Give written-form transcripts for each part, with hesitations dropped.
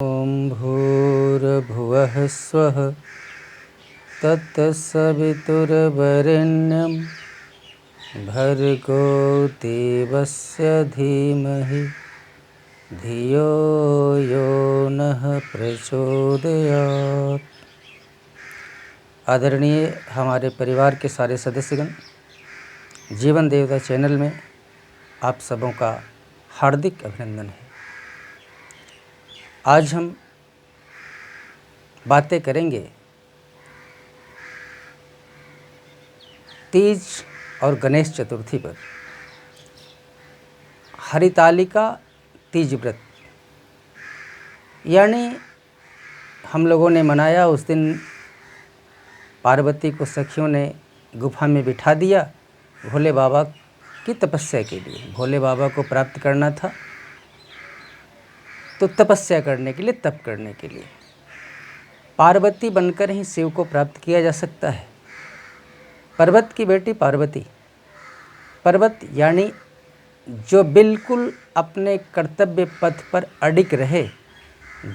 ॐ भूर्भुवः स्वः तत्सवितुर्वरेण्यं भर्गो देवस्य धीमहि धियो यो नः प्रचोदयात्। आदरणीय हमारे परिवार के सारे सदस्यगण, जीवन देवता चैनल में आप सबों का हार्दिक अभिनंदन है। आज हम बातें करेंगे तीज और गणेश चतुर्थी पर। हरितालिका तीज व्रत यानी हम लोगों ने मनाया। उस दिन पार्वती को सखियों ने गुफा में बिठा दिया भोले बाबा की तपस्या के लिए। भोले बाबा को प्राप्त करना था तो तपस्या करने के लिए, तप करने के लिए पार्वती बनकर ही शिव को प्राप्त किया जा सकता है। पर्वत की बेटी पार्वती, पर्वत यानी जो बिल्कुल अपने कर्तव्य पथ पर अडिग रहे,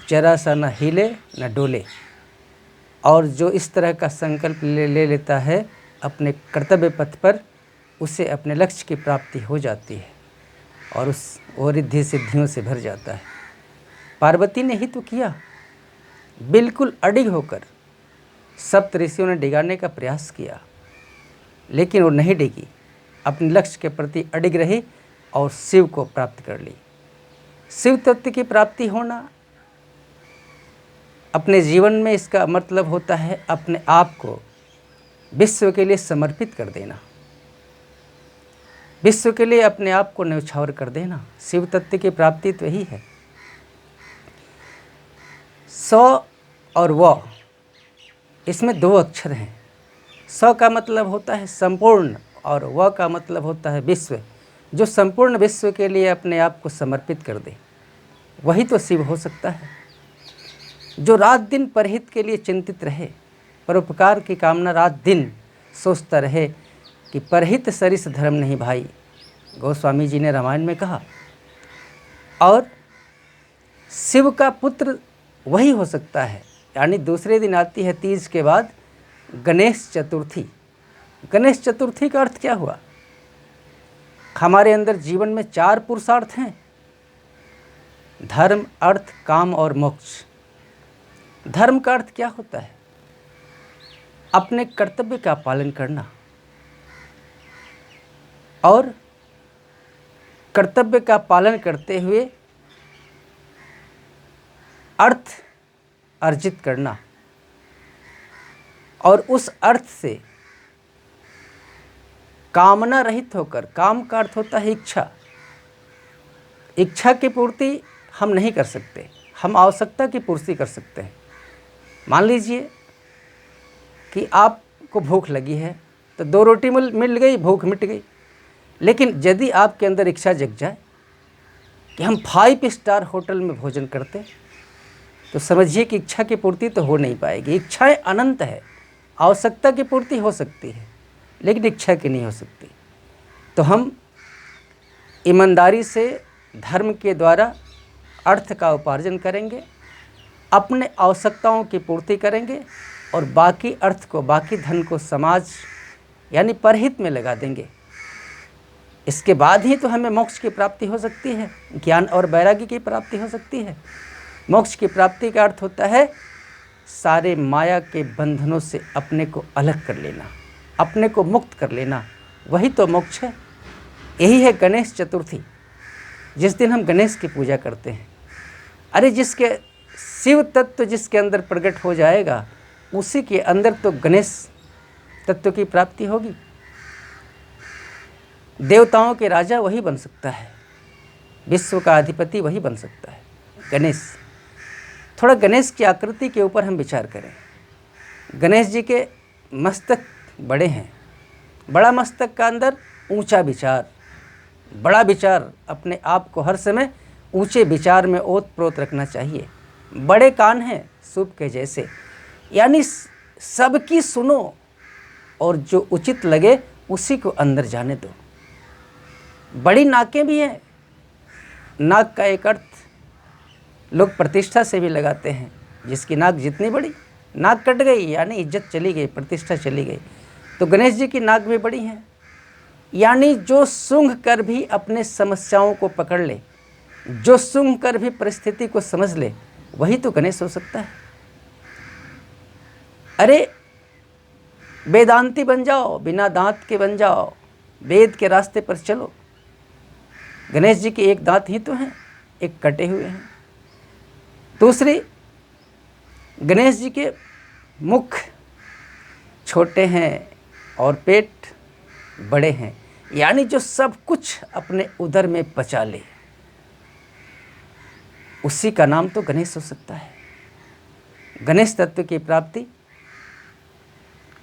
जरा सा न हिले न डोले, और जो इस तरह का संकल्प ले लेता है अपने कर्तव्य पथ पर, उसे अपने लक्ष्य की प्राप्ति हो जाती है और वो रिद्धि सिद्धियों से भर जाता है। पार्वती ने ही तो किया, बिल्कुल अडिग होकर। सप्त ऋषियों ने डिगाने का प्रयास किया लेकिन वो नहीं डिगी, अपने लक्ष्य के प्रति अडिग रही और शिव को प्राप्त कर ली। शिव तत्व की प्राप्ति होना अपने जीवन में, इसका मतलब होता है अपने आप को विश्व के लिए समर्पित कर देना, विश्व के लिए अपने आप को न्यौछावर कर देना। शिव तत्व की प्राप्ति तो यही है। स और व, इसमें दो अक्षर हैं। स का मतलब होता है संपूर्ण और व का मतलब होता है विश्व। जो संपूर्ण विश्व के लिए अपने आप को समर्पित कर दे, वही तो शिव हो सकता है। जो रात दिन परहित के लिए चिंतित रहे, परोपकार की कामना रात दिन सोचता रहे कि परहित सरिस धर्म नहीं भाई, गोस्वामी जी ने रामायण में कहा। और शिव का पुत्र वही हो सकता है। यानी दूसरे दिन आती है तीज के बाद गणेश चतुर्थी। गणेश चतुर्थी का अर्थ क्या हुआ? हमारे अंदर जीवन में 4 पुरुषार्थ हैं: धर्म, अर्थ, काम और मोक्ष। धर्म का अर्थ क्या होता है? अपने कर्तव्य का पालन करना, और कर्तव्य का पालन करते हुए अर्थ अर्जित करना, और उस अर्थ से कामना रहित होकर। काम का अर्थ होता है इच्छा। इच्छा की पूर्ति हम नहीं कर सकते, हम आवश्यकता की पूर्ति कर सकते हैं। मान लीजिए कि आपको भूख लगी है तो 2 रोटी मिल गई, भूख मिट गई। लेकिन यदि आपके अंदर इच्छा जग जाए कि हम 5 स्टार होटल में भोजन करते, तो समझिए कि इच्छा की पूर्ति तो हो नहीं पाएगी। इच्छाएं अनंत है। आवश्यकता की पूर्ति हो सकती है लेकिन इच्छा की नहीं हो सकती। तो हम ईमानदारी से धर्म के द्वारा अर्थ का उपार्जन करेंगे, अपने आवश्यकताओं की पूर्ति करेंगे, और बाकी अर्थ को, बाकी धन को समाज यानी परहित में लगा देंगे। इसके बाद ही तो हमें मोक्ष की प्राप्ति हो सकती है, ज्ञान और वैराग्य की प्राप्ति हो सकती है। मोक्ष की प्राप्ति का अर्थ होता है सारे माया के बंधनों से अपने को अलग कर लेना, अपने को मुक्त कर लेना। वही तो मोक्ष है। यही है गणेश चतुर्थी, जिस दिन हम गणेश की पूजा करते हैं। अरे जिसके शिव तत्व जिसके अंदर प्रकट हो जाएगा, उसी के अंदर तो गणेश तत्व की प्राप्ति होगी। देवताओं के राजा वही बन सकता है, विश्व का अधिपति वही बन सकता है, गणेश। थोड़ा गणेश की आकृति के ऊपर हम विचार करें। गणेश जी के मस्तक बड़े हैं। बड़ा मस्तक का अंदर ऊंचा विचार, बड़ा विचार। अपने आप को हर समय ऊंचे विचार में ओत-प्रोत रखना चाहिए। बड़े कान हैं सूप के जैसे, यानी सबकी सुनो और जो उचित लगे उसी को अंदर जाने दो। बड़ी नाकें भी हैं। नाक का एक अर्थ लोग प्रतिष्ठा से भी लगाते हैं, जिसकी नाक जितनी बड़ी, नाक कट गई यानी इज्जत चली गई, प्रतिष्ठा चली गई। तो गणेश जी की नाक भी बड़ी है, यानी जो सूंघ कर भी अपने समस्याओं को पकड़ ले, जो सूंघ कर भी परिस्थिति को समझ ले, वही तो गणेश हो सकता है। अरे वेदांती बन जाओ, बिना दांत के बन जाओ, वेद के रास्ते पर चलो। गणेश जी के एक दांत ही तो हैं, एक कटे हुए हैं। दूसरी, गणेश जी के मुख छोटे हैं और पेट बड़े हैं, यानी जो सब कुछ अपने उदर में पचा ले, उसी का नाम तो गणेश हो सकता है। गणेश तत्व की प्राप्ति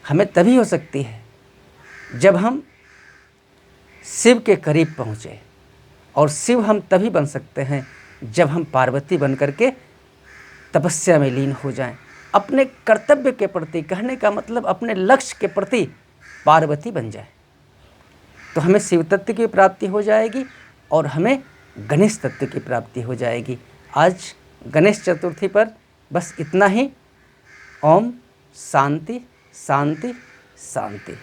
हमें तभी हो सकती है जब हम शिव के करीब पहुँचे, और शिव हम तभी बन सकते हैं जब हम पार्वती बन करके तपस्या में लीन हो जाएं, अपने कर्तव्य के प्रति, कहने का मतलब अपने लक्ष्य के प्रति पार्वती बन जाए, तो हमें शिव तत्व की प्राप्ति हो जाएगी और हमें गणेश तत्व की प्राप्ति हो जाएगी। आज गणेश चतुर्थी पर बस इतना ही। ओम शांति शांति शांति।